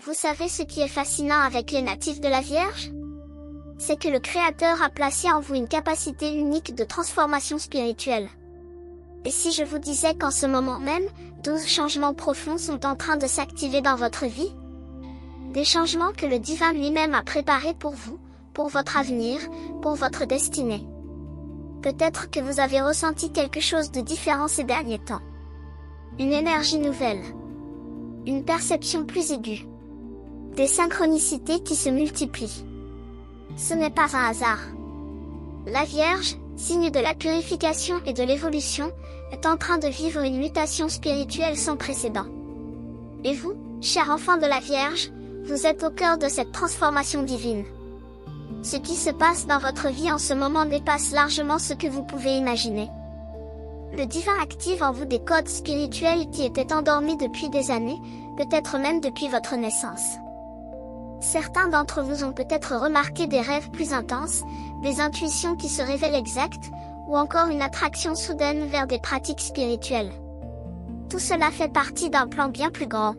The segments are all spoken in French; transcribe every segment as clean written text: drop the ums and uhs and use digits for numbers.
Vous savez ce qui est fascinant avec les natifs de la Vierge? C'est que le Créateur a placé en vous une capacité unique de transformation spirituelle. Et si je vous disais qu'en ce moment même, 12 changements profonds sont en train de s'activer dans votre vie? Des changements que le divin lui-même a préparés pour vous, pour votre avenir, pour votre destinée. Peut-être que vous avez ressenti quelque chose de différent ces derniers temps. Une énergie nouvelle. Une perception plus aiguë. Des synchronicités qui se multiplient. Ce n'est pas un hasard. La Vierge, signe de la purification et de l'évolution, est en train de vivre une mutation spirituelle sans précédent. Et vous, chers enfants de la Vierge, vous êtes au cœur de cette transformation divine. Ce qui se passe dans votre vie en ce moment dépasse largement ce que vous pouvez imaginer. Le divin active en vous des codes spirituels qui étaient endormis depuis des années, peut-être même depuis votre naissance. Certains d'entre vous ont peut-être remarqué des rêves plus intenses, des intuitions qui se révèlent exactes, ou encore une attraction soudaine vers des pratiques spirituelles. Tout cela fait partie d'un plan bien plus grand.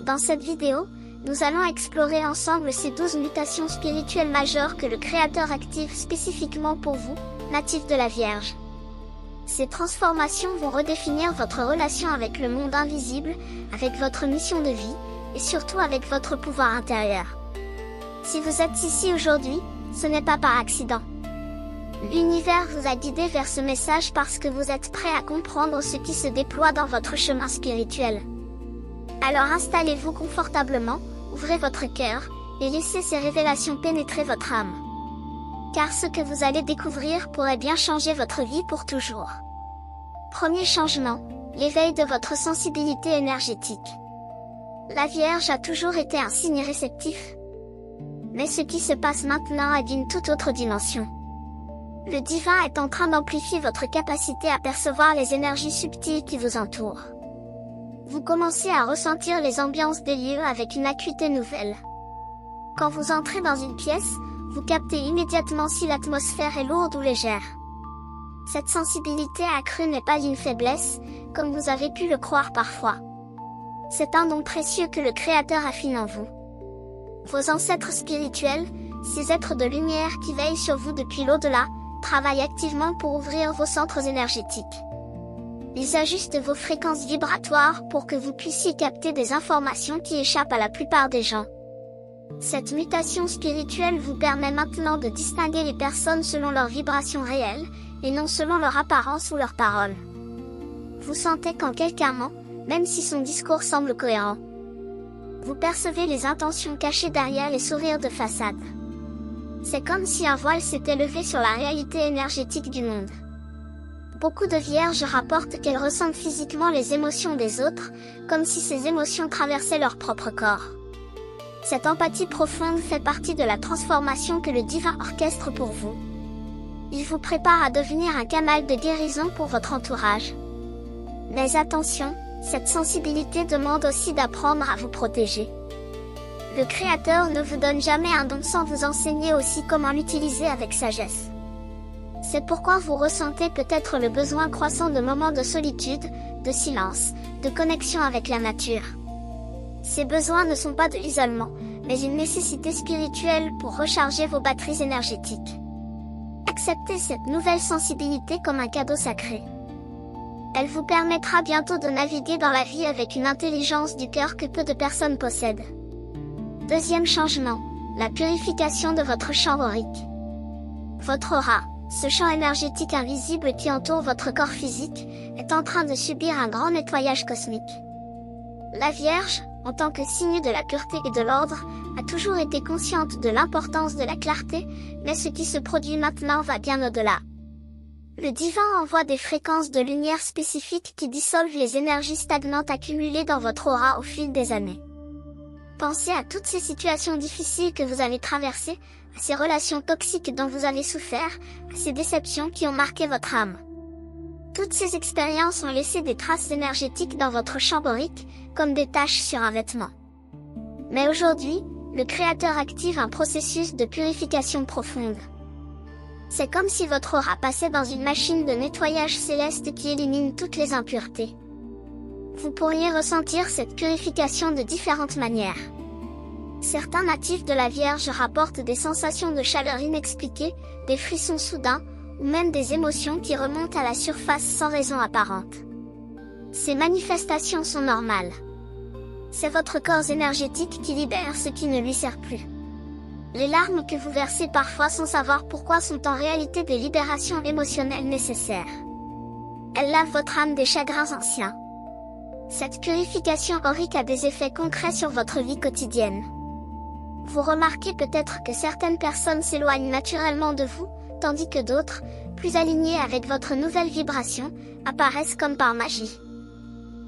Dans cette vidéo, nous allons explorer ensemble ces 12 mutations spirituelles majeures que le Créateur active spécifiquement pour vous, natifs de la Vierge. Ces transformations vont redéfinir votre relation avec le monde invisible, avec votre mission de vie, et surtout avec votre pouvoir intérieur. Si vous êtes ici aujourd'hui, ce n'est pas par accident. L'univers vous a guidé vers ce message parce que vous êtes prêt à comprendre ce qui se déploie dans votre chemin spirituel. Alors installez-vous confortablement, ouvrez votre cœur, et laissez ces révélations pénétrer votre âme. Car ce que vous allez découvrir pourrait bien changer votre vie pour toujours. Premier changement, l'éveil de votre sensibilité énergétique. La Vierge a toujours été un signe réceptif. Mais ce qui se passe maintenant est d'une toute autre dimension. Le divin est en train d'amplifier votre capacité à percevoir les énergies subtiles qui vous entourent. Vous commencez à ressentir les ambiances des lieux avec une acuité nouvelle. Quand vous entrez dans une pièce, vous captez immédiatement si l'atmosphère est lourde ou légère. Cette sensibilité accrue n'est pas une faiblesse, comme vous avez pu le croire parfois. C'est un don précieux que le Créateur affine en vous. Vos ancêtres spirituels, ces êtres de lumière qui veillent sur vous depuis l'au-delà, travaillent activement pour ouvrir vos centres énergétiques. Ils ajustent vos fréquences vibratoires pour que vous puissiez capter des informations qui échappent à la plupart des gens. Cette mutation spirituelle vous permet maintenant de distinguer les personnes selon leurs vibrations réelles, et non selon leur apparence ou leurs paroles. Vous sentez quand quelqu'un ment, même si son discours semble cohérent. Vous percevez les intentions cachées derrière les sourires de façade. C'est comme si un voile s'était levé sur la réalité énergétique du monde. Beaucoup de vierges rapportent qu'elles ressentent physiquement les émotions des autres, comme si ces émotions traversaient leur propre corps. Cette empathie profonde fait partie de la transformation que le divin orchestre pour vous. Il vous prépare à devenir un canal de guérison pour votre entourage. Mais attention, cette sensibilité demande aussi d'apprendre à vous protéger. Le Créateur ne vous donne jamais un don sans vous enseigner aussi comment l'utiliser avec sagesse. C'est pourquoi vous ressentez peut-être le besoin croissant de moments de solitude, de silence, de connexion avec la nature. Ces besoins ne sont pas de l'isolement, mais une nécessité spirituelle pour recharger vos batteries énergétiques. Acceptez cette nouvelle sensibilité comme un cadeau sacré. Elle vous permettra bientôt de naviguer dans la vie avec une intelligence du cœur que peu de personnes possèdent. Deuxième changement, la purification de votre champ aurique. Votre aura, ce champ énergétique invisible qui entoure votre corps physique, est en train de subir un grand nettoyage cosmique. La Vierge, en tant que signe de la pureté et de l'ordre, a toujours été consciente de l'importance de la clarté, mais ce qui se produit maintenant va bien au-delà. Le divin envoie des fréquences de lumière spécifiques qui dissolvent les énergies stagnantes accumulées dans votre aura au fil des années. Pensez à toutes ces situations difficiles que vous avez traversées, à ces relations toxiques dont vous avez souffert, à ces déceptions qui ont marqué votre âme. Toutes ces expériences ont laissé des traces énergétiques dans votre champ aurique, comme des taches sur un vêtement. Mais aujourd'hui, le Créateur active un processus de purification profonde. C'est comme si votre aura passait dans une machine de nettoyage céleste qui élimine toutes les impuretés. Vous pourriez ressentir cette purification de différentes manières. Certains natifs de la Vierge rapportent des sensations de chaleur inexpliquées, des frissons soudains, ou même des émotions qui remontent à la surface sans raison apparente. Ces manifestations sont normales. C'est votre corps énergétique qui libère ce qui ne lui sert plus. Les larmes que vous versez parfois sans savoir pourquoi sont en réalité des libérations émotionnelles nécessaires. Elles lavent votre âme des chagrins anciens. Cette purification aurique a des effets concrets sur votre vie quotidienne. Vous remarquez peut-être que certaines personnes s'éloignent naturellement de vous, tandis que d'autres, plus alignées avec votre nouvelle vibration, apparaissent comme par magie.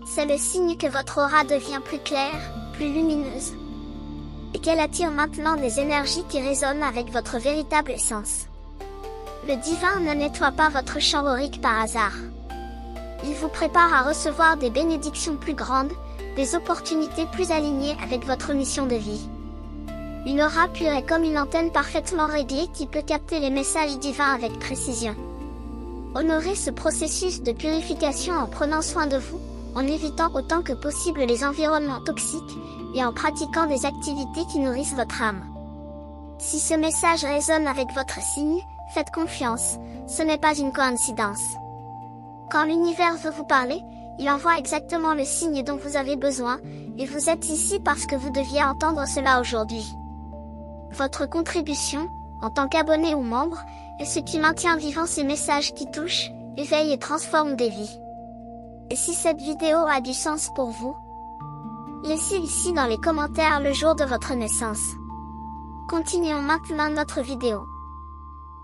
C'est le signe que votre aura devient plus claire, plus lumineuse, et qu'elle attire maintenant des énergies qui résonnent avec votre véritable essence. Le divin ne nettoie pas votre champ aurique par hasard. Il vous prépare à recevoir des bénédictions plus grandes, des opportunités plus alignées avec votre mission de vie. Une aura pure est comme une antenne parfaitement réglée qui peut capter les messages divins avec précision. Honorez ce processus de purification en prenant soin de vous, en évitant autant que possible les environnements toxiques, et en pratiquant des activités qui nourrissent votre âme. Si ce message résonne avec votre signe, faites confiance, ce n'est pas une coïncidence. Quand l'univers veut vous parler, il envoie exactement le signe dont vous avez besoin, et vous êtes ici parce que vous deviez entendre cela aujourd'hui. Votre contribution, en tant qu'abonné ou membre, est ce qui maintient vivant ces messages qui touchent, éveillent et transforment des vies. Et si cette vidéo a du sens pour vous, laissez ici dans les commentaires le jour de votre naissance. Continuons maintenant notre vidéo.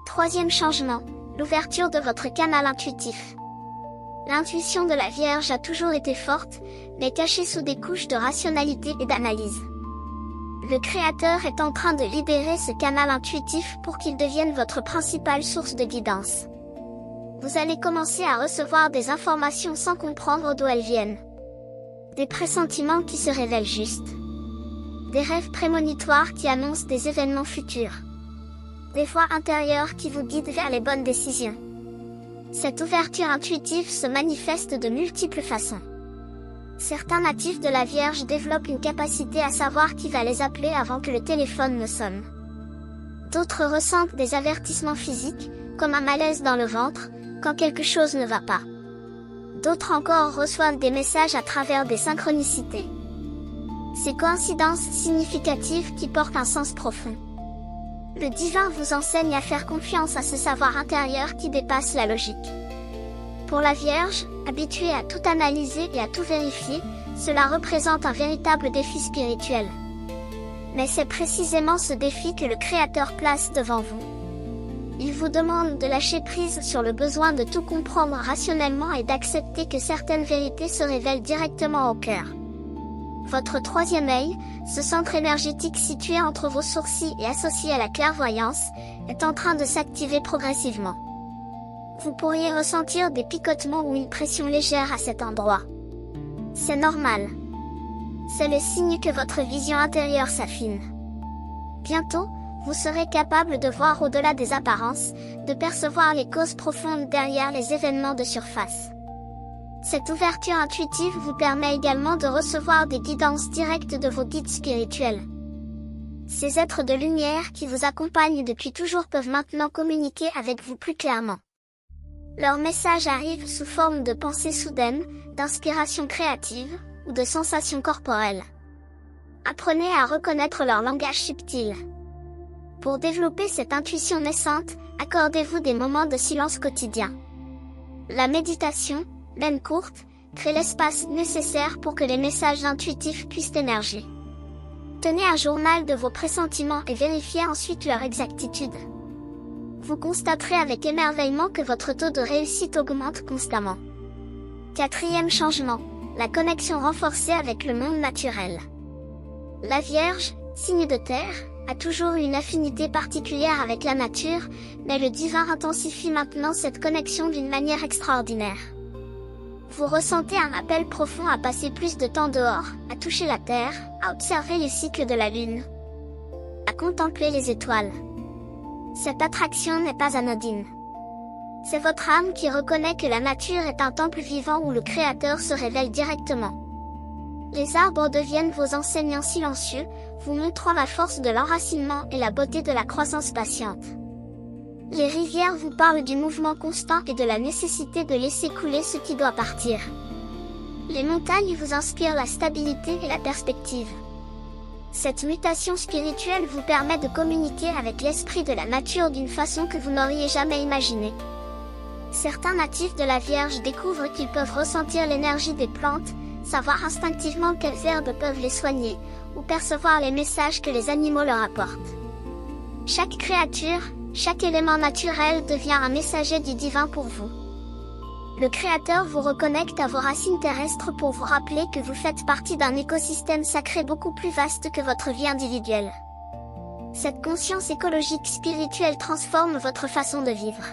Troisième changement, l'ouverture de votre canal intuitif. L'intuition de la Vierge a toujours été forte, mais cachée sous des couches de rationalité et d'analyse. Le Créateur est en train de libérer ce canal intuitif pour qu'il devienne votre principale source de guidance. Vous allez commencer à recevoir des informations sans comprendre d'où elles viennent. Des pressentiments qui se révèlent justes. Des rêves prémonitoires qui annoncent des événements futurs. Des voix intérieures qui vous guident vers les bonnes décisions. Cette ouverture intuitive se manifeste de multiples façons. Certains natifs de la Vierge développent une capacité à savoir qui va les appeler avant que le téléphone ne sonne. D'autres ressentent des avertissements physiques, comme un malaise dans le ventre, quand quelque chose ne va pas. D'autres encore reçoivent des messages à travers des synchronicités. Ces coïncidences significatives qui portent un sens profond. Le divin vous enseigne à faire confiance à ce savoir intérieur qui dépasse la logique. Pour la Vierge, habituée à tout analyser et à tout vérifier, cela représente un véritable défi spirituel. Mais c'est précisément ce défi que le Créateur place devant vous. Il vous demande de lâcher prise sur le besoin de tout comprendre rationnellement et d'accepter que certaines vérités se révèlent directement au cœur. Votre troisième œil, ce centre énergétique situé entre vos sourcils et associé à la clairvoyance, est en train de s'activer progressivement. Vous pourriez ressentir des picotements ou une pression légère à cet endroit. C'est normal. C'est le signe que votre vision intérieure s'affine. Bientôt, vous serez capable de voir au-delà des apparences, de percevoir les causes profondes derrière les événements de surface. Cette ouverture intuitive vous permet également de recevoir des guidances directes de vos guides spirituels. Ces êtres de lumière qui vous accompagnent depuis toujours peuvent maintenant communiquer avec vous plus clairement. Leurs messages arrivent sous forme de pensées soudaines, d'inspiration créative, ou de sensations corporelles. Apprenez à reconnaître leur langage subtil. Pour développer cette intuition naissante, accordez-vous des moments de silence quotidien. La méditation, même courte, crée l'espace nécessaire pour que les messages intuitifs puissent émerger. Tenez un journal de vos pressentiments et vérifiez ensuite leur exactitude. Vous constaterez avec émerveillement que votre taux de réussite augmente constamment. Quatrième changement, la connexion renforcée avec le monde naturel. La Vierge, signe de terre, a toujours eu une affinité particulière avec la nature, mais le divin intensifie maintenant cette connexion d'une manière extraordinaire. Vous ressentez un appel profond à passer plus de temps dehors, à toucher la terre, à observer les cycles de la lune, à contempler les étoiles. Cette attraction n'est pas anodine. C'est votre âme qui reconnaît que la nature est un temple vivant où le Créateur se révèle directement. Les arbres deviennent vos enseignants silencieux, vous montrant la force de l'enracinement et la beauté de la croissance patiente. Les rivières vous parlent du mouvement constant et de la nécessité de laisser couler ce qui doit partir. Les montagnes vous inspirent la stabilité et la perspective. Cette mutation spirituelle vous permet de communiquer avec l'esprit de la nature d'une façon que vous n'auriez jamais imaginée. Certains natifs de la Vierge découvrent qu'ils peuvent ressentir l'énergie des plantes, savoir instinctivement quelles herbes peuvent les soigner, ou percevoir les messages que les animaux leur apportent. Chaque créature, chaque élément naturel devient un messager du divin pour vous. Le Créateur vous reconnecte à vos racines terrestres pour vous rappeler que vous faites partie d'un écosystème sacré beaucoup plus vaste que votre vie individuelle. Cette conscience écologique spirituelle transforme votre façon de vivre.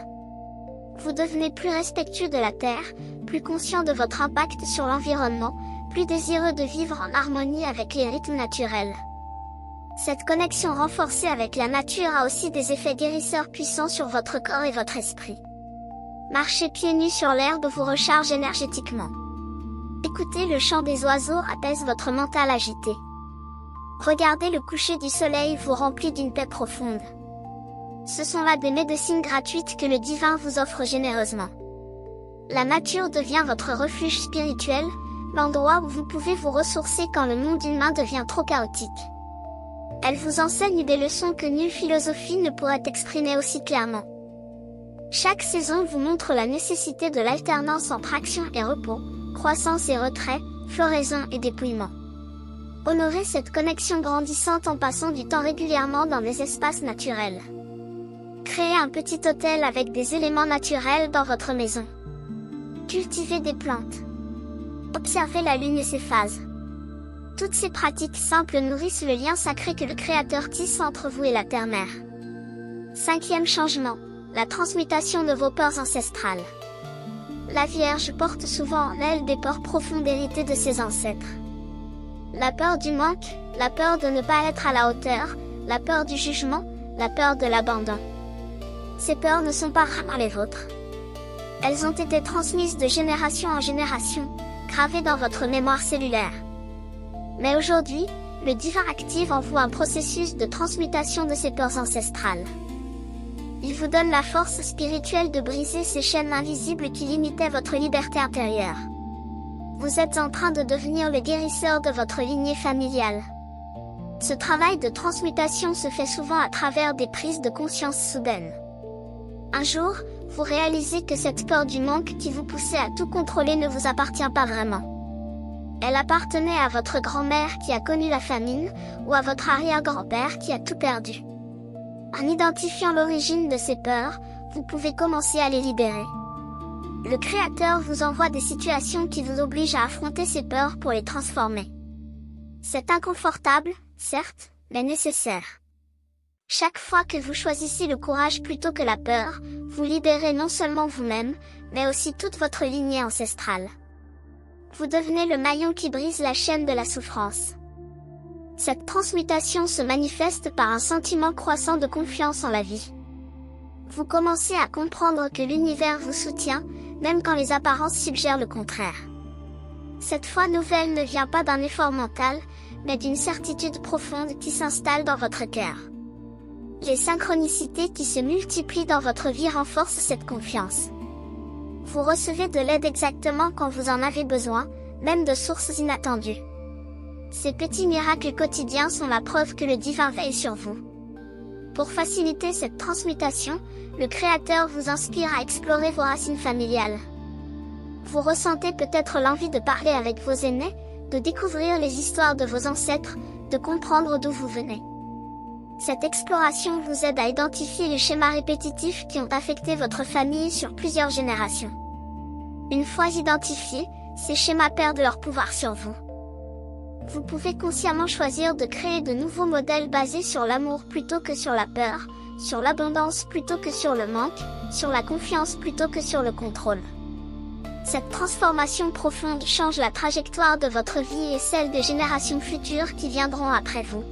Vous devenez plus respectueux de la Terre, plus conscient de votre impact sur l'environnement, plus désireux de vivre en harmonie avec les rythmes naturels. Cette connexion renforcée avec la nature a aussi des effets guérisseurs puissants sur votre corps et votre esprit. Marcher pieds nus sur l'herbe vous recharge énergétiquement. Écouter le chant des oiseaux apaise votre mental agité. Regarder le coucher du soleil vous remplit d'une paix profonde. Ce sont là des médecines gratuites que le divin vous offre généreusement. La nature devient votre refuge spirituel, l'endroit où vous pouvez vous ressourcer quand le monde humain devient trop chaotique. Elle vous enseigne des leçons que nulle philosophie ne pourrait exprimer aussi clairement. Chaque saison vous montre la nécessité de l'alternance entre action et repos, croissance et retrait, floraison et dépouillement. Honorez cette connexion grandissante en passant du temps régulièrement dans des espaces naturels. Créez un petit hôtel avec des éléments naturels dans votre maison. Cultivez des plantes. Observez la lune et ses phases. Toutes ces pratiques simples nourrissent le lien sacré que le Créateur tisse entre vous et la Terre-Mère. 5e changement, la transmutation de vos peurs ancestrales. La Vierge porte souvent en elle des peurs profondes héritées de ses ancêtres. La peur du manque, la peur de ne pas être à la hauteur, la peur du jugement, la peur de l'abandon. Ces peurs ne sont pas vraiment les vôtres. Elles ont été transmises de génération en génération, gravées dans votre mémoire cellulaire. Mais aujourd'hui, le divin active en vous un processus de transmutation de ces peurs ancestrales. Il vous donne la force spirituelle de briser ces chaînes invisibles qui limitaient votre liberté intérieure. Vous êtes en train de devenir le guérisseur de votre lignée familiale. Ce travail de transmutation se fait souvent à travers des prises de conscience soudaines. Un jour, vous réalisez que cette peur du manque qui vous poussait à tout contrôler ne vous appartient pas vraiment. Elle appartenait à votre grand-mère qui a connu la famine, ou à votre arrière-grand-père qui a tout perdu. En identifiant l'origine de ces peurs, vous pouvez commencer à les libérer. Le Créateur vous envoie des situations qui vous obligent à affronter ces peurs pour les transformer. C'est inconfortable, certes, mais nécessaire. Chaque fois que vous choisissez le courage plutôt que la peur, vous libérez non seulement vous-même, mais aussi toute votre lignée ancestrale. Vous devenez le maillon qui brise la chaîne de la souffrance. Cette transmutation se manifeste par un sentiment croissant de confiance en la vie. Vous commencez à comprendre que l'univers vous soutient, même quand les apparences suggèrent le contraire. Cette foi nouvelle ne vient pas d'un effort mental, mais d'une certitude profonde qui s'installe dans votre cœur. Les synchronicités qui se multiplient dans votre vie renforcent cette confiance. Vous recevez de l'aide exactement quand vous en avez besoin, même de sources inattendues. Ces petits miracles quotidiens sont la preuve que le divin veille sur vous. Pour faciliter cette transmutation, le Créateur vous inspire à explorer vos racines familiales. Vous ressentez peut-être l'envie de parler avec vos aînés, de découvrir les histoires de vos ancêtres, de comprendre d'où vous venez. Cette exploration vous aide à identifier les schémas répétitifs qui ont affecté votre famille sur plusieurs générations. Une fois identifiés, ces schémas perdent leur pouvoir sur vous. Vous pouvez consciemment choisir de créer de nouveaux modèles basés sur l'amour plutôt que sur la peur, sur l'abondance plutôt que sur le manque, sur la confiance plutôt que sur le contrôle. Cette transformation profonde change la trajectoire de votre vie et celle des générations futures qui viendront après vous.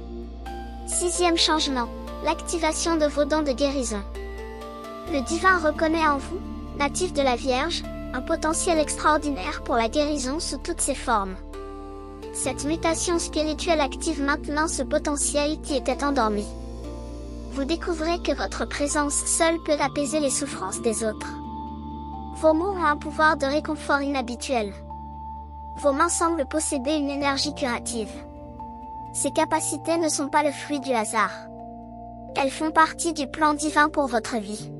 6e changement, l'activation de vos dons de guérison. Le divin reconnaît en vous, Natif de la Vierge, un potentiel extraordinaire pour la guérison sous toutes ses formes. Cette mutation spirituelle active maintenant ce potentiel qui était endormi. Vous découvrez que votre présence seule peut apaiser les souffrances des autres. Vos mots ont un pouvoir de réconfort inhabituel. Vos mains semblent posséder une énergie curative. Ces capacités ne sont pas le fruit du hasard. Elles font partie du plan divin pour votre vie.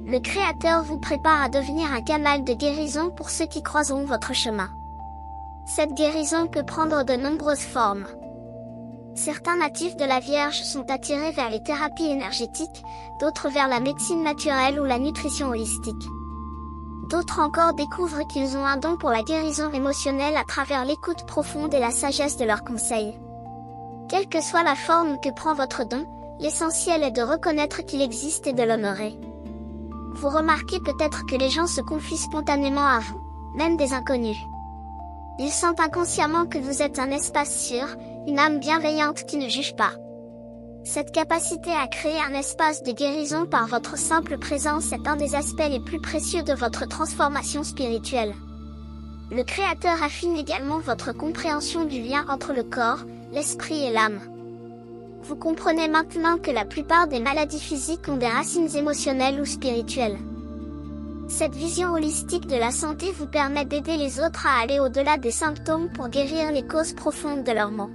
Le Créateur vous prépare à devenir un canal de guérison pour ceux qui croiseront votre chemin. Cette guérison peut prendre de nombreuses formes. Certains natifs de la Vierge sont attirés vers les thérapies énergétiques, d'autres vers la médecine naturelle ou la nutrition holistique. D'autres encore découvrent qu'ils ont un don pour la guérison émotionnelle à travers l'écoute profonde et la sagesse de leurs conseils. Quelle que soit la forme que prend votre don, l'essentiel est de reconnaître qu'il existe et de l'honorer. Vous remarquez peut-être que les gens se confient spontanément à vous, même des inconnus. Ils sentent inconsciemment que vous êtes un espace sûr, une âme bienveillante qui ne juge pas. Cette capacité à créer un espace de guérison par votre simple présence est un des aspects les plus précieux de votre transformation spirituelle. Le Créateur affine également votre compréhension du lien entre le corps, l'esprit et l'âme. Vous comprenez maintenant que la plupart des maladies physiques ont des racines émotionnelles ou spirituelles. Cette vision holistique de la santé vous permet d'aider les autres à aller au-delà des symptômes pour guérir les causes profondes de leurs maux.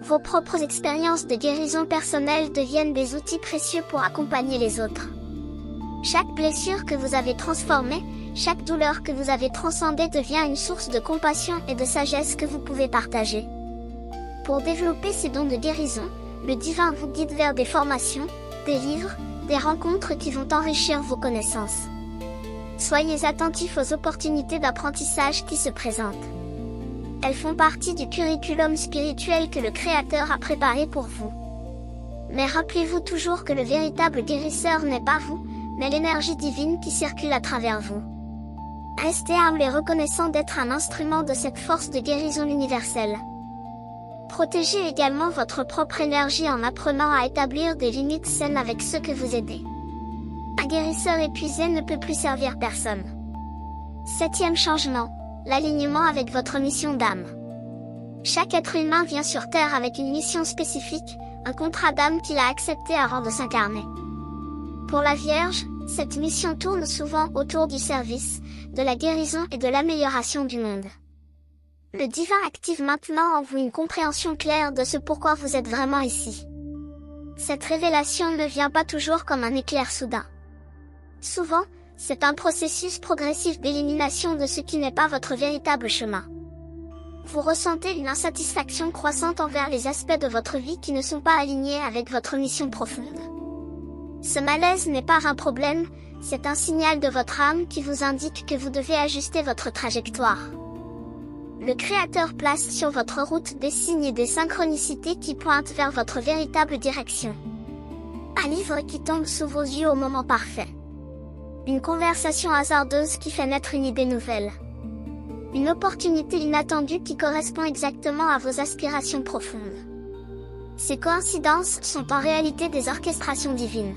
Vos propres expériences de guérison personnelle deviennent des outils précieux pour accompagner les autres. Chaque blessure que vous avez transformée, chaque douleur que vous avez transcendée devient une source de compassion et de sagesse que vous pouvez partager. Pour développer ces dons de guérison, le divin vous guide vers des formations, des livres, des rencontres qui vont enrichir vos connaissances. Soyez attentifs aux opportunités d'apprentissage qui se présentent. Elles font partie du curriculum spirituel que le Créateur a préparé pour vous. Mais rappelez-vous toujours que le véritable guérisseur n'est pas vous, mais l'énergie divine qui circule à travers vous. Restez humble et reconnaissant d'être un instrument de cette force de guérison universelle. Protégez également votre propre énergie en apprenant à établir des limites saines avec ceux que vous aidez. Un guérisseur épuisé ne peut plus servir personne. 7e changement, l'alignement avec votre mission d'âme. Chaque être humain vient sur Terre avec une mission spécifique, un contrat d'âme qu'il a accepté avant de s'incarner. Pour la Vierge, cette mission tourne souvent autour du service, de la guérison et de l'amélioration du monde. Le divin active maintenant en vous une compréhension claire de ce pourquoi vous êtes vraiment ici. Cette révélation ne vient pas toujours comme un éclair soudain. Souvent, c'est un processus progressif d'élimination de ce qui n'est pas votre véritable chemin. Vous ressentez une insatisfaction croissante envers les aspects de votre vie qui ne sont pas alignés avec votre mission profonde. Ce malaise n'est pas un problème, c'est un signal de votre âme qui vous indique que vous devez ajuster votre trajectoire. Le Créateur place sur votre route des signes et des synchronicités qui pointent vers votre véritable direction. Un livre qui tombe sous vos yeux au moment parfait. Une conversation hasardeuse qui fait naître une idée nouvelle. Une opportunité inattendue qui correspond exactement à vos aspirations profondes. Ces coïncidences sont en réalité des orchestrations divines.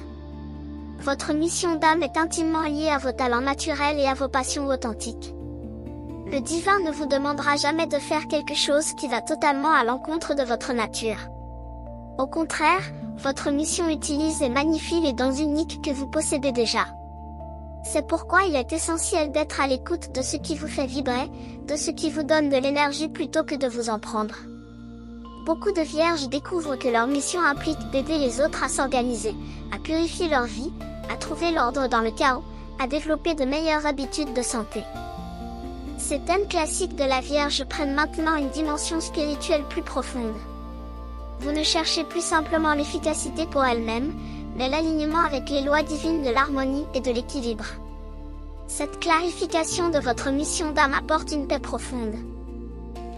Votre mission d'âme est intimement liée à vos talents naturels et à vos passions authentiques. Le divin ne vous demandera jamais de faire quelque chose qui va totalement à l'encontre de votre nature. Au contraire, votre mission utilise et magnifie les dons uniques que vous possédez déjà. C'est pourquoi il est essentiel d'être à l'écoute de ce qui vous fait vibrer, de ce qui vous donne de l'énergie plutôt que de vous en prendre. Beaucoup de vierges découvrent que leur mission implique d'aider les autres à s'organiser, à purifier leur vie, à trouver l'ordre dans le chaos, à développer de meilleures habitudes de santé. Ces thèmes classiques de la Vierge prennent maintenant une dimension spirituelle plus profonde. Vous ne cherchez plus simplement l'efficacité pour elle-même, mais l'alignement avec les lois divines de l'harmonie et de l'équilibre. Cette clarification de votre mission d'âme apporte une paix profonde.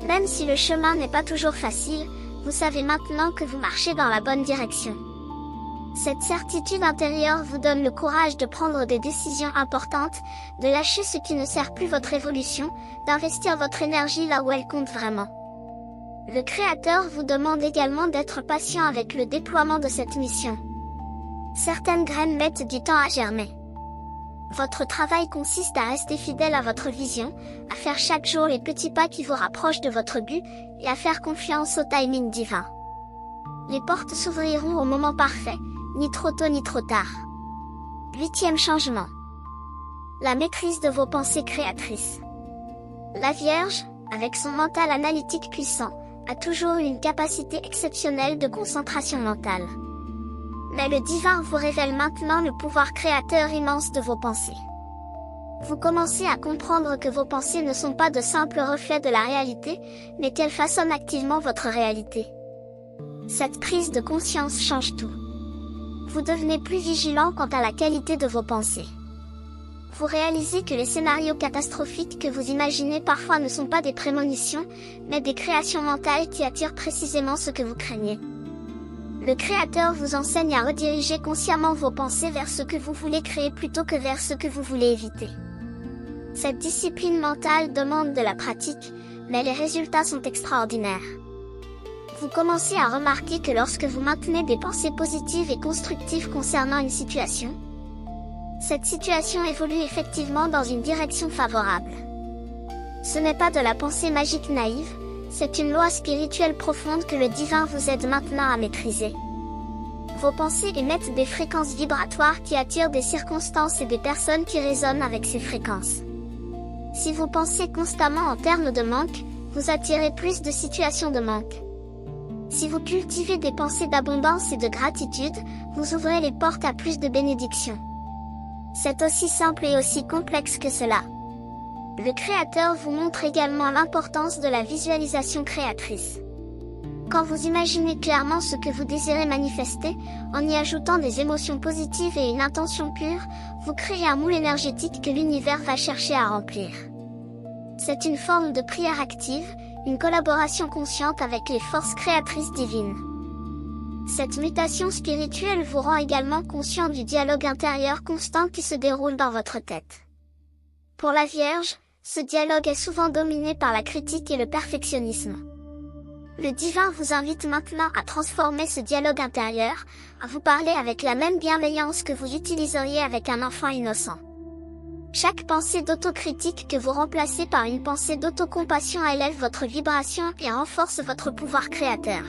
Même si le chemin n'est pas toujours facile, vous savez maintenant que vous marchez dans la bonne direction. Cette certitude intérieure vous donne le courage de prendre des décisions importantes, de lâcher ce qui ne sert plus votre évolution, d'investir votre énergie là où elle compte vraiment. Le Créateur vous demande également d'être patient avec le déploiement de cette mission. Certaines graines mettent du temps à germer. Votre travail consiste à rester fidèle à votre vision, à faire chaque jour les petits pas qui vous rapprochent de votre but, et à faire confiance au timing divin. Les portes s'ouvriront au moment parfait, ni trop tôt ni trop tard. 8e changement. La maîtrise de vos pensées créatrices. La Vierge, avec son mental analytique puissant, a toujours eu une capacité exceptionnelle de concentration mentale. Mais le divin vous révèle maintenant le pouvoir créateur immense de vos pensées. Vous commencez à comprendre que vos pensées ne sont pas de simples reflets de la réalité, mais qu'elles façonnent activement votre réalité. Cette prise de conscience change tout. Vous devenez plus vigilant quant à la qualité de vos pensées. Vous réalisez que les scénarios catastrophiques que vous imaginez parfois ne sont pas des prémonitions, mais des créations mentales qui attirent précisément ce que vous craignez. Le Créateur vous enseigne à rediriger consciemment vos pensées vers ce que vous voulez créer plutôt que vers ce que vous voulez éviter. Cette discipline mentale demande de la pratique, mais les résultats sont extraordinaires. Vous commencez à remarquer que lorsque vous maintenez des pensées positives et constructives concernant une situation, cette situation évolue effectivement dans une direction favorable. Ce n'est pas de la pensée magique naïve, c'est une loi spirituelle profonde que le divin vous aide maintenant à maîtriser. Vos pensées émettent des fréquences vibratoires qui attirent des circonstances et des personnes qui résonnent avec ces fréquences. Si vous pensez constamment en termes de manque, vous attirez plus de situations de manque. Si vous cultivez des pensées d'abondance et de gratitude, vous ouvrez les portes à plus de bénédictions. C'est aussi simple et aussi complexe que cela. Le Créateur vous montre également l'importance de la visualisation créatrice. Quand vous imaginez clairement ce que vous désirez manifester, en y ajoutant des émotions positives et une intention pure, vous créez un moule énergétique que l'univers va chercher à remplir. C'est une forme de prière active, une collaboration consciente avec les forces créatrices divines. Cette mutation spirituelle vous rend également conscient du dialogue intérieur constant qui se déroule dans votre tête. Pour la Vierge, ce dialogue est souvent dominé par la critique et le perfectionnisme. Le divin vous invite maintenant à transformer ce dialogue intérieur, à vous parler avec la même bienveillance que vous utiliseriez avec un enfant innocent. Chaque pensée d'autocritique que vous remplacez par une pensée d'autocompassion élève votre vibration et renforce votre pouvoir créateur.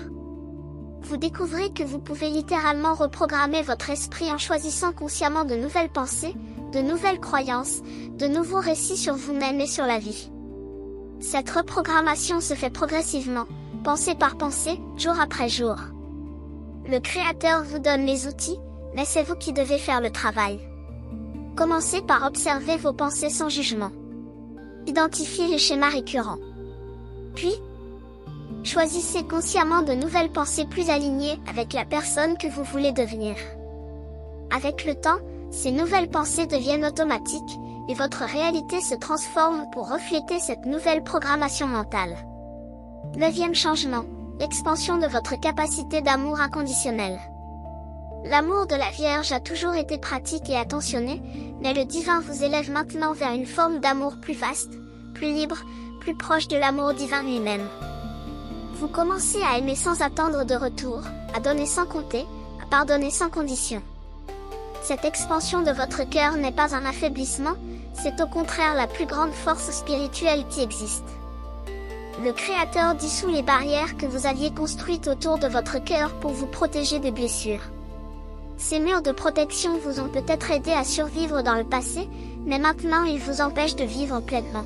Vous découvrez que vous pouvez littéralement reprogrammer votre esprit en choisissant consciemment de nouvelles pensées, de nouvelles croyances, de nouveaux récits sur vous-même et sur la vie. Cette reprogrammation se fait progressivement, pensée par pensée, jour après jour. Le Créateur vous donne les outils, mais c'est vous qui devez faire le travail. Commencez par observer vos pensées sans jugement. Identifiez les schémas récurrents. Puis, choisissez consciemment de nouvelles pensées plus alignées avec la personne que vous voulez devenir. Avec le temps, ces nouvelles pensées deviennent automatiques, et votre réalité se transforme pour refléter cette nouvelle programmation mentale. 9e changement, l'expansion de votre capacité d'amour inconditionnel. L'amour de la Vierge a toujours été pratique et attentionné, mais le divin vous élève maintenant vers une forme d'amour plus vaste, plus libre, plus proche de l'amour divin lui-même. Vous commencez à aimer sans attendre de retour, à donner sans compter, à pardonner sans condition. Cette expansion de votre cœur n'est pas un affaiblissement, c'est au contraire la plus grande force spirituelle qui existe. Le Créateur dissout les barrières que vous aviez construites autour de votre cœur pour vous protéger des blessures. Ces murs de protection vous ont peut-être aidé à survivre dans le passé, mais maintenant ils vous empêchent de vivre pleinement.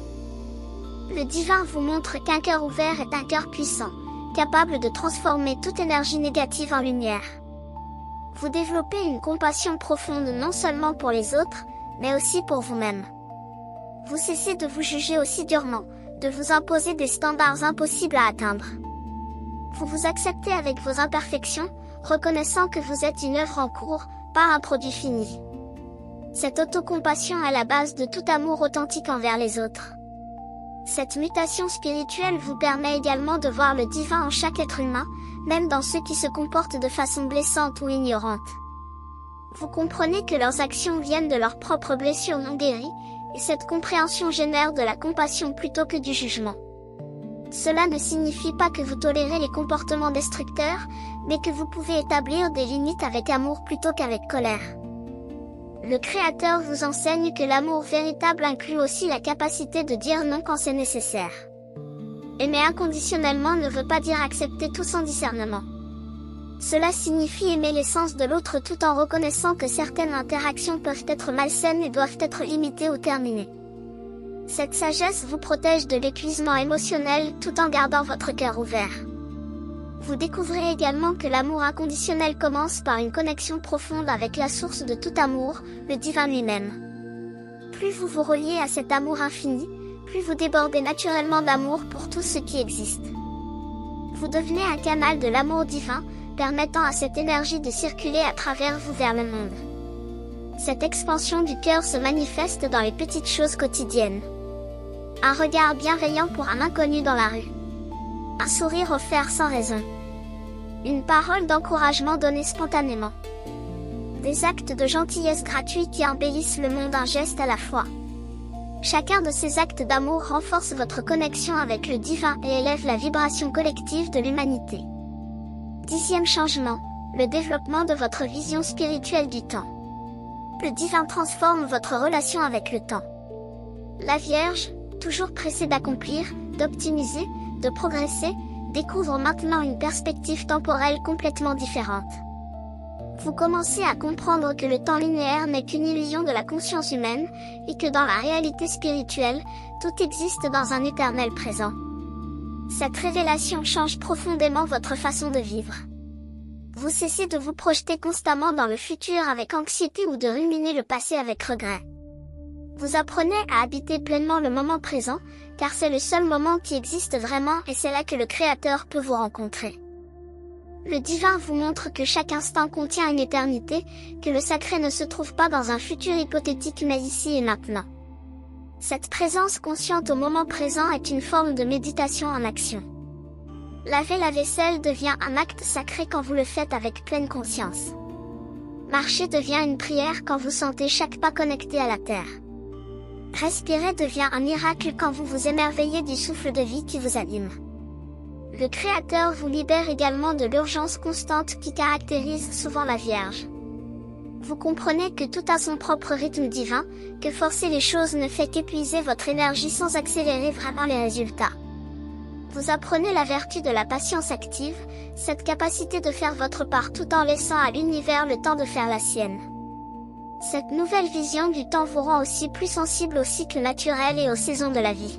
Le divin vous montre qu'un cœur ouvert est un cœur puissant, capable de transformer toute énergie négative en lumière. Vous développez une compassion profonde non seulement pour les autres, mais aussi pour vous-même. Vous cessez de vous juger aussi durement, de vous imposer des standards impossibles à atteindre. Vous vous acceptez avec vos imperfections, reconnaissant que vous êtes une œuvre en cours, pas un produit fini. Cette autocompassion est la base de tout amour authentique envers les autres. Cette mutation spirituelle vous permet également de voir le divin en chaque être humain, même dans ceux qui se comportent de façon blessante ou ignorante. Vous comprenez que leurs actions viennent de leurs propres blessures non guéries, et cette compréhension génère de la compassion plutôt que du jugement. Cela ne signifie pas que vous tolérez les comportements destructeurs, mais que vous pouvez établir des limites avec amour plutôt qu'avec colère. Le Créateur vous enseigne que l'amour véritable inclut aussi la capacité de dire non quand c'est nécessaire. Aimer inconditionnellement ne veut pas dire accepter tout sans discernement. Cela signifie aimer l'essence de l'autre tout en reconnaissant que certaines interactions peuvent être malsaines et doivent être limitées ou terminées. Cette sagesse vous protège de l'épuisement émotionnel tout en gardant votre cœur ouvert. Vous découvrez également que l'amour inconditionnel commence par une connexion profonde avec la source de tout amour, le divin lui-même. Plus vous vous reliez à cet amour infini, plus vous débordez naturellement d'amour pour tout ce qui existe. Vous devenez un canal de l'amour divin, permettant à cette énergie de circuler à travers vous vers le monde. Cette expansion du cœur se manifeste dans les petites choses quotidiennes. Un regard bienveillant pour un inconnu dans la rue. Un sourire offert sans raison. Une parole d'encouragement donnée spontanément. Des actes de gentillesse gratuits qui embellissent le monde un geste à la fois. Chacun de ces actes d'amour renforce votre connexion avec le divin et élève la vibration collective de l'humanité. 10e changement, le développement de votre vision spirituelle du temps. Le divin transforme votre relation avec le temps. La Vierge, toujours pressée d'accomplir, d'optimiser, de progresser, découvre maintenant une perspective temporelle complètement différente. Vous commencez à comprendre que le temps linéaire n'est qu'une illusion de la conscience humaine, et que dans la réalité spirituelle, tout existe dans un éternel présent. Cette révélation change profondément votre façon de vivre. Vous cessez de vous projeter constamment dans le futur avec anxiété ou de ruminer le passé avec regret. Vous apprenez à habiter pleinement le moment présent, car c'est le seul moment qui existe vraiment et c'est là que le Créateur peut vous rencontrer. Le divin vous montre que chaque instant contient une éternité, que le sacré ne se trouve pas dans un futur hypothétique mais ici et maintenant. Cette présence consciente au moment présent est une forme de méditation en action. Laver la vaisselle devient un acte sacré quand vous le faites avec pleine conscience. Marcher devient une prière quand vous sentez chaque pas connecté à la terre. Respirer devient un miracle quand vous vous émerveillez du souffle de vie qui vous anime. Le Créateur vous libère également de l'urgence constante qui caractérise souvent la Vierge. Vous comprenez que tout a son propre rythme divin, que forcer les choses ne fait qu'épuiser votre énergie sans accélérer vraiment les résultats. Vous apprenez la vertu de la patience active, cette capacité de faire votre part tout en laissant à l'univers le temps de faire la sienne. Cette nouvelle vision du temps vous rend aussi plus sensible aux cycles naturels et aux saisons de la vie.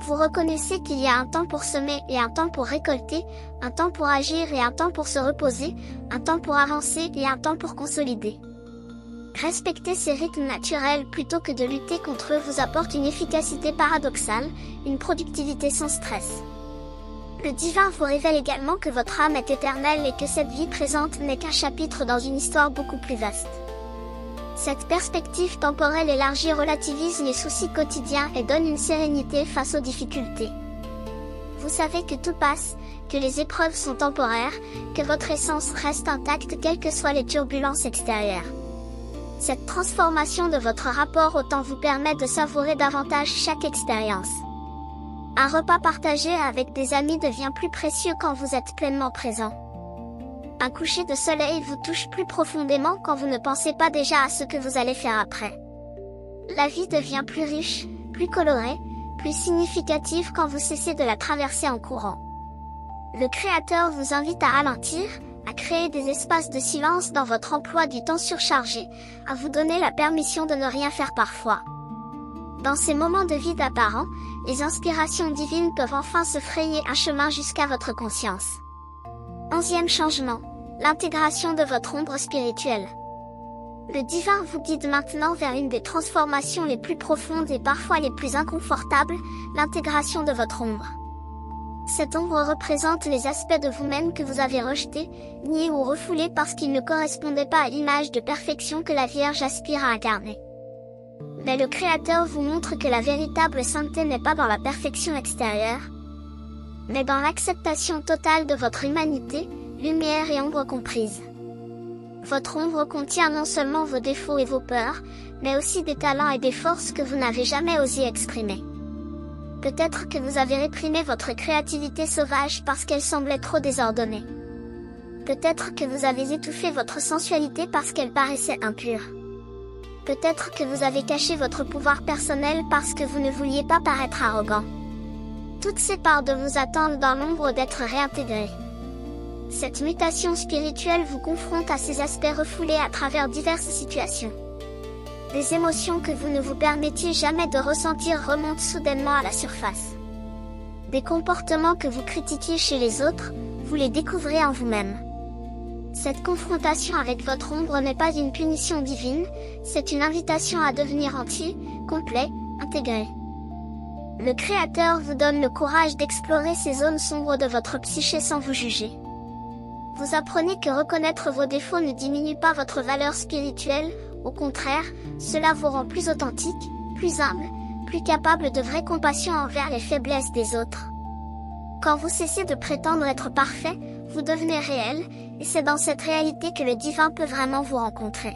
Vous reconnaissez qu'il y a un temps pour semer et un temps pour récolter, un temps pour agir et un temps pour se reposer, un temps pour avancer et un temps pour consolider. Respecter ces rythmes naturels plutôt que de lutter contre eux vous apporte une efficacité paradoxale, une productivité sans stress. Le divin vous révèle également que votre âme est éternelle et que cette vie présente n'est qu'un chapitre dans une histoire beaucoup plus vaste. Cette perspective temporelle élargie relativise les soucis quotidiens et donne une sérénité face aux difficultés. Vous savez que tout passe, que les épreuves sont temporaires, que votre essence reste intacte quelles que soient les turbulences extérieures. Cette transformation de votre rapport au temps vous permet de savourer davantage chaque expérience. Un repas partagé avec des amis devient plus précieux quand vous êtes pleinement présent. Un coucher de soleil vous touche plus profondément quand vous ne pensez pas déjà à ce que vous allez faire après. La vie devient plus riche, plus colorée, plus significative quand vous cessez de la traverser en courant. Le Créateur vous invite à ralentir, à créer des espaces de silence dans votre emploi du temps surchargé, à vous donner la permission de ne rien faire parfois. Dans ces moments de vide apparent, les inspirations divines peuvent enfin se frayer un chemin jusqu'à votre conscience. 11e changement, l'intégration de votre ombre spirituelle. Le divin vous guide maintenant vers une des transformations les plus profondes et parfois les plus inconfortables, l'intégration de votre ombre. Cette ombre représente les aspects de vous-même que vous avez rejetés, niés ou refoulés parce qu'ils ne correspondaient pas à l'image de perfection que la Vierge aspire à incarner. Mais le Créateur vous montre que la véritable sainteté n'est pas dans la perfection extérieure, mais dans l'acceptation totale de votre humanité, lumière et ombre comprises. Votre ombre contient non seulement vos défauts et vos peurs, mais aussi des talents et des forces que vous n'avez jamais osé exprimer. Peut-être que vous avez réprimé votre créativité sauvage parce qu'elle semblait trop désordonnée. Peut-être que vous avez étouffé votre sensualité parce qu'elle paraissait impure. Peut-être que vous avez caché votre pouvoir personnel parce que vous ne vouliez pas paraître arrogant. Toutes ces parts de vous attendent dans l'ombre d'être réintégrées. Cette mutation spirituelle vous confronte à ces aspects refoulés à travers diverses situations. Des émotions que vous ne vous permettiez jamais de ressentir remontent soudainement à la surface. Des comportements que vous critiquiez chez les autres, vous les découvrez en vous-même. Cette confrontation avec votre ombre n'est pas une punition divine, c'est une invitation à devenir entier, complet, intégré. Le Créateur vous donne le courage d'explorer ces zones sombres de votre psyché sans vous juger. Vous apprenez que reconnaître vos défauts ne diminue pas votre valeur spirituelle, au contraire, cela vous rend plus authentique, plus humble, plus capable de vraie compassion envers les faiblesses des autres. Quand vous cessez de prétendre être parfait, vous devenez réel, et c'est dans cette réalité que le divin peut vraiment vous rencontrer.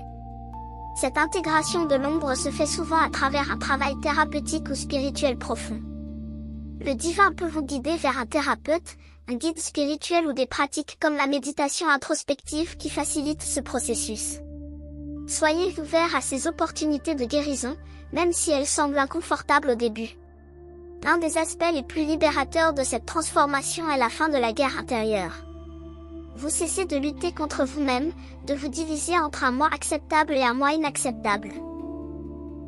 Cette intégration de l'ombre se fait souvent à travers un travail thérapeutique ou spirituel profond. Le divin peut vous guider vers un thérapeute, un guide spirituel ou des pratiques comme la méditation introspective qui facilitent ce processus. Soyez ouverts à ces opportunités de guérison, même si elles semblent inconfortables au début. L'un des aspects les plus libérateurs de cette transformation est la fin de la guerre intérieure. Vous cessez de lutter contre vous-même, de vous diviser entre un moi acceptable et un moi inacceptable.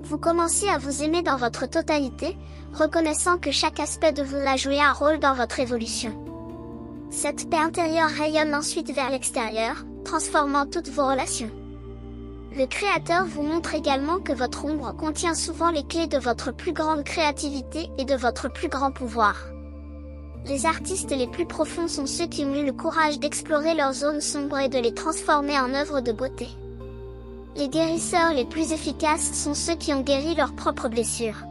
Vous commencez à vous aimer dans votre totalité, reconnaissant que chaque aspect de vous a joué un rôle dans votre évolution. Cette paix intérieure rayonne ensuite vers l'extérieur, transformant toutes vos relations. Le Créateur vous montre également que votre ombre contient souvent les clés de votre plus grande créativité et de votre plus grand pouvoir. Les artistes les plus profonds sont ceux qui ont eu le courage d'explorer leurs zones sombres et de les transformer en œuvres de beauté. Les guérisseurs les plus efficaces sont ceux qui ont guéri leurs propres blessures.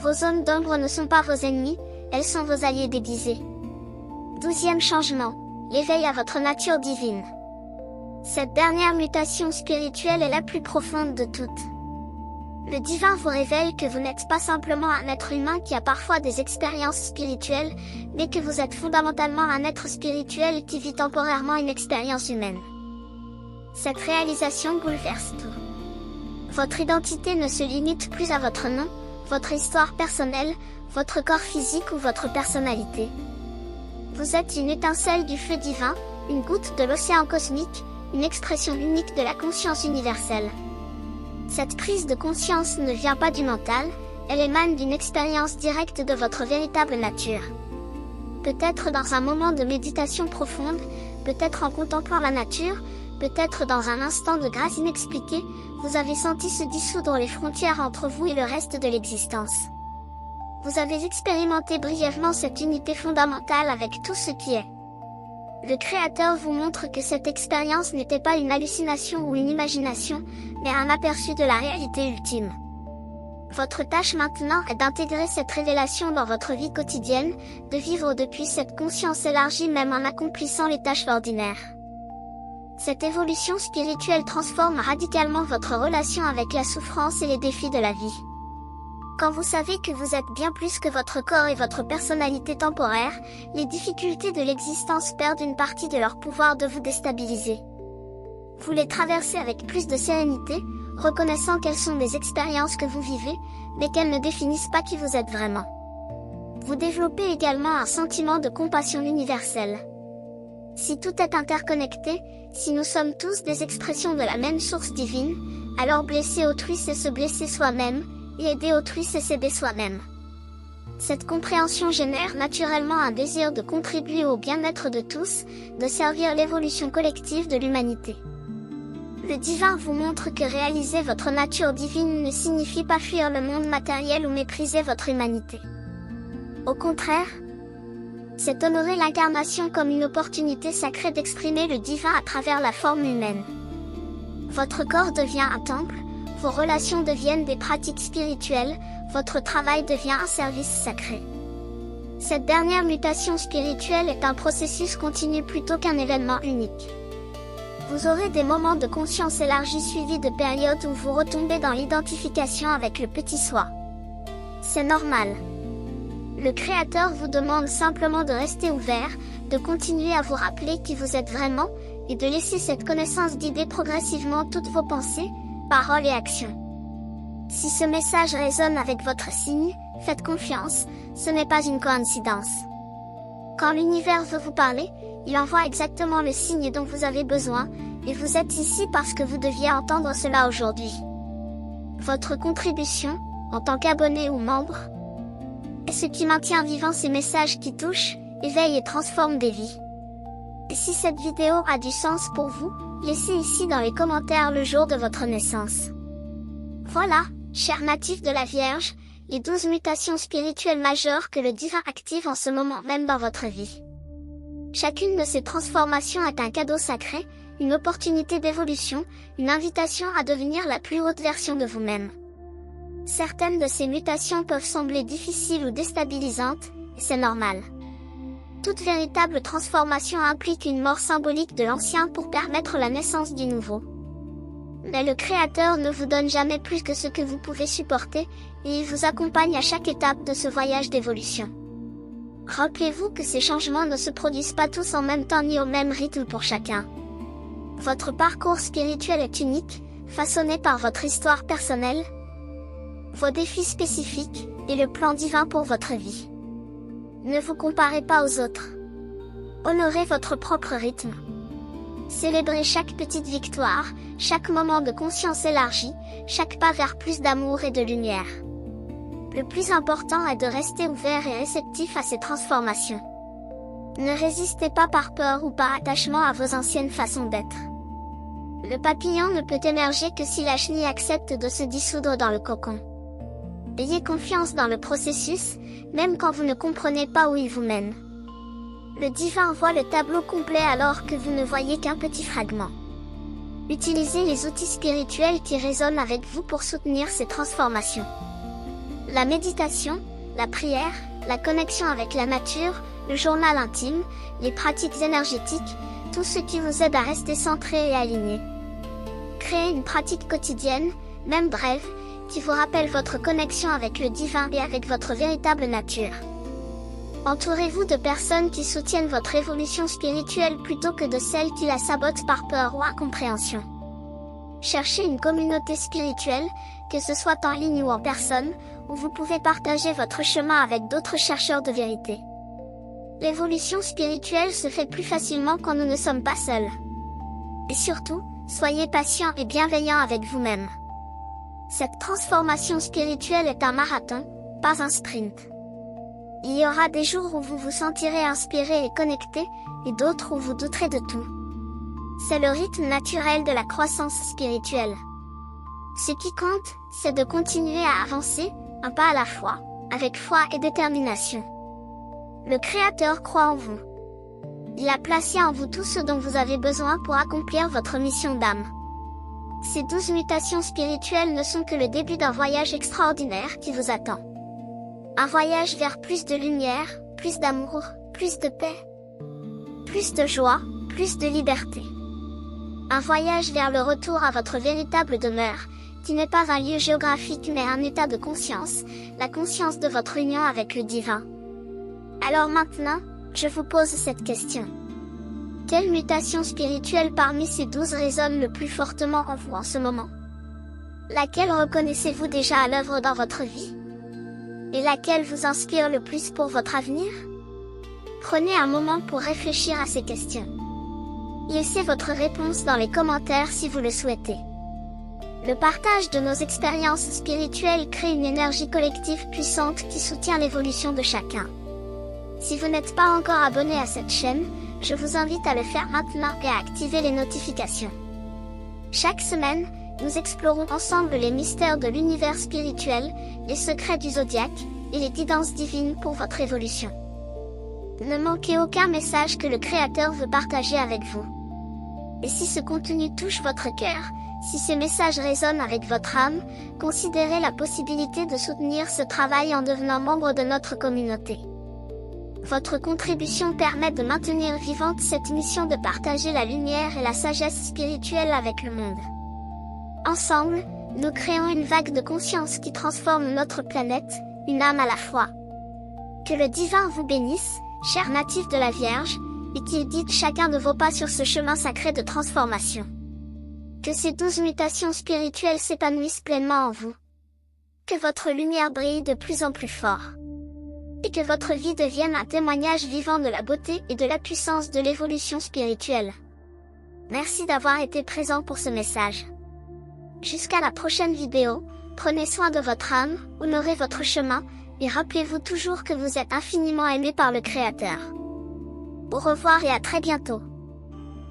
Vos zones d'ombre ne sont pas vos ennemis, elles sont vos alliés déguisés. 12e changement, l'éveil à votre nature divine. Cette dernière mutation spirituelle est la plus profonde de toutes. Le divin vous révèle que vous n'êtes pas simplement un être humain qui a parfois des expériences spirituelles, mais que vous êtes fondamentalement un être spirituel qui vit temporairement une expérience humaine. Cette réalisation bouleverse tout. Votre identité ne se limite plus à votre nom, votre histoire personnelle, votre corps physique ou votre personnalité. Vous êtes une étincelle du feu divin, une goutte de l'océan cosmique, une expression unique de la conscience universelle. Cette prise de conscience ne vient pas du mental, elle émane d'une expérience directe de votre véritable nature. Peut-être dans un moment de méditation profonde, peut-être en contemplant la nature, peut-être dans un instant de grâce inexpliquée, vous avez senti se dissoudre les frontières entre vous et le reste de l'existence. Vous avez expérimenté brièvement cette unité fondamentale avec tout ce qui est. Le Créateur vous montre que cette expérience n'était pas une hallucination ou une imagination, mais un aperçu de la réalité ultime. Votre tâche maintenant est d'intégrer cette révélation dans votre vie quotidienne, de vivre depuis cette conscience élargie même en accomplissant les tâches ordinaires. Cette évolution spirituelle transforme radicalement votre relation avec la souffrance et les défis de la vie. Quand vous savez que vous êtes bien plus que votre corps et votre personnalité temporaire, les difficultés de l'existence perdent une partie de leur pouvoir de vous déstabiliser. Vous les traversez avec plus de sérénité, reconnaissant qu'elles sont des expériences que vous vivez, mais qu'elles ne définissent pas qui vous êtes vraiment. Vous développez également un sentiment de compassion universelle. Si tout est interconnecté, si nous sommes tous des expressions de la même source divine, alors blesser autrui c'est se blesser soi-même, et aider autrui c'est s'aider soi-même. Cette compréhension génère naturellement un désir de contribuer au bien-être de tous, de servir l'évolution collective de l'humanité. Le divin vous montre que réaliser votre nature divine ne signifie pas fuir le monde matériel ou mépriser votre humanité. Au contraire, c'est honorer l'incarnation comme une opportunité sacrée d'exprimer le divin à travers la forme humaine. Votre corps devient un temple, vos relations deviennent des pratiques spirituelles, votre travail devient un service sacré. Cette dernière mutation spirituelle est un processus continu plutôt qu'un événement unique. Vous aurez des moments de conscience élargie suivis de périodes où vous retombez dans l'identification avec le petit soi. C'est normal. Le Créateur vous demande simplement de rester ouvert, de continuer à vous rappeler qui vous êtes vraiment, et de laisser cette connaissance guider progressivement toutes vos pensées, paroles et actions. Si ce message résonne avec votre signe, faites confiance, ce n'est pas une coïncidence. Quand l'univers veut vous parler, il envoie exactement le signe dont vous avez besoin, et vous êtes ici parce que vous deviez entendre cela aujourd'hui. Votre contribution, en tant qu'abonné ou membre, est ce qui maintient vivants ces messages qui touchent, éveillent et transforment des vies. Et si cette vidéo a du sens pour vous, laissez ici dans les commentaires le jour de votre naissance. Voilà, chers natifs de la Vierge, les 12 mutations spirituelles majeures que le divin active en ce moment même dans votre vie. Chacune de ces transformations est un cadeau sacré, une opportunité d'évolution, une invitation à devenir la plus haute version de vous-même. Certaines de ces mutations peuvent sembler difficiles ou déstabilisantes, et c'est normal. Toute véritable transformation implique une mort symbolique de l'ancien pour permettre la naissance du nouveau. Mais le Créateur ne vous donne jamais plus que ce que vous pouvez supporter, et il vous accompagne à chaque étape de ce voyage d'évolution. Rappelez-vous que ces changements ne se produisent pas tous en même temps ni au même rythme pour chacun. Votre parcours spirituel est unique, façonné par votre histoire personnelle, vos défis spécifiques, et le plan divin pour votre vie. Ne vous comparez pas aux autres. Honorez votre propre rythme. Célébrez chaque petite victoire, chaque moment de conscience élargie, chaque pas vers plus d'amour et de lumière. Le plus important est de rester ouvert et réceptif à ces transformations. Ne résistez pas par peur ou par attachement à vos anciennes façons d'être. Le papillon ne peut émerger que si la chenille accepte de se dissoudre dans le cocon. Ayez confiance dans le processus, même quand vous ne comprenez pas où il vous mène. Le divin voit le tableau complet alors que vous ne voyez qu'un petit fragment. Utilisez les outils spirituels qui résonnent avec vous pour soutenir ces transformations. La méditation, la prière, la connexion avec la nature, le journal intime, les pratiques énergétiques, tout ce qui vous aide à rester centré et aligné. Créez une pratique quotidienne, même brève, qui vous rappelle votre connexion avec le divin et avec votre véritable nature. Entourez-vous de personnes qui soutiennent votre évolution spirituelle plutôt que de celles qui la sabotent par peur ou incompréhension. Cherchez une communauté spirituelle, que ce soit en ligne ou en personne, où vous pouvez partager votre chemin avec d'autres chercheurs de vérité. L'évolution spirituelle se fait plus facilement quand nous ne sommes pas seuls. Et surtout, soyez patient et bienveillant avec vous-même. Cette transformation spirituelle est un marathon, pas un sprint. Il y aura des jours où vous vous sentirez inspiré et connecté, et d'autres où vous douterez de tout. C'est le rythme naturel de la croissance spirituelle. Ce qui compte, c'est de continuer à avancer, un pas à la fois, avec foi et détermination. Le Créateur croit en vous. Il a placé en vous tout ce dont vous avez besoin pour accomplir votre mission d'âme. Ces 12 mutations spirituelles ne sont que le début d'un voyage extraordinaire qui vous attend. Un voyage vers plus de lumière, plus d'amour, plus de paix, plus de joie, plus de liberté. Un voyage vers le retour à votre véritable demeure, qui n'est pas un lieu géographique mais un état de conscience, la conscience de votre union avec le divin. Alors maintenant, je vous pose cette question. Quelle mutation spirituelle parmi ces 12 résonne le plus fortement en vous en ce moment? Laquelle reconnaissez-vous déjà à l'œuvre dans votre vie? Et laquelle vous inspire le plus pour votre avenir? Prenez un moment pour réfléchir à ces questions. Laissez votre réponse dans les commentaires si vous le souhaitez. Le partage de nos expériences spirituelles crée une énergie collective puissante qui soutient l'évolution de chacun. Si vous n'êtes pas encore abonné à cette chaîne, je vous invite à le faire maintenant et à activer les notifications. Chaque semaine, nous explorons ensemble les mystères de l'univers spirituel, les secrets du zodiaque, et les guidances divines pour votre évolution. Ne manquez aucun message que le Créateur veut partager avec vous. Et si ce contenu touche votre cœur, si ces messages résonnent avec votre âme, considérez la possibilité de soutenir ce travail en devenant membre de notre communauté. Votre contribution permet de maintenir vivante cette mission de partager la lumière et la sagesse spirituelle avec le monde. Ensemble, nous créons une vague de conscience qui transforme notre planète, une âme à la fois. Que le divin vous bénisse, chers natifs de la Vierge, et qu'il guide chacun de vos pas sur ce chemin sacré de transformation. Que ces 12 mutations spirituelles s'épanouissent pleinement en vous. Que votre lumière brille de plus en plus fort. Et que votre vie devienne un témoignage vivant de la beauté et de la puissance de l'évolution spirituelle. Merci d'avoir été présent pour ce message. Jusqu'à la prochaine vidéo, prenez soin de votre âme, honorez votre chemin, et rappelez-vous toujours que vous êtes infiniment aimé par le Créateur. Au revoir et à très bientôt.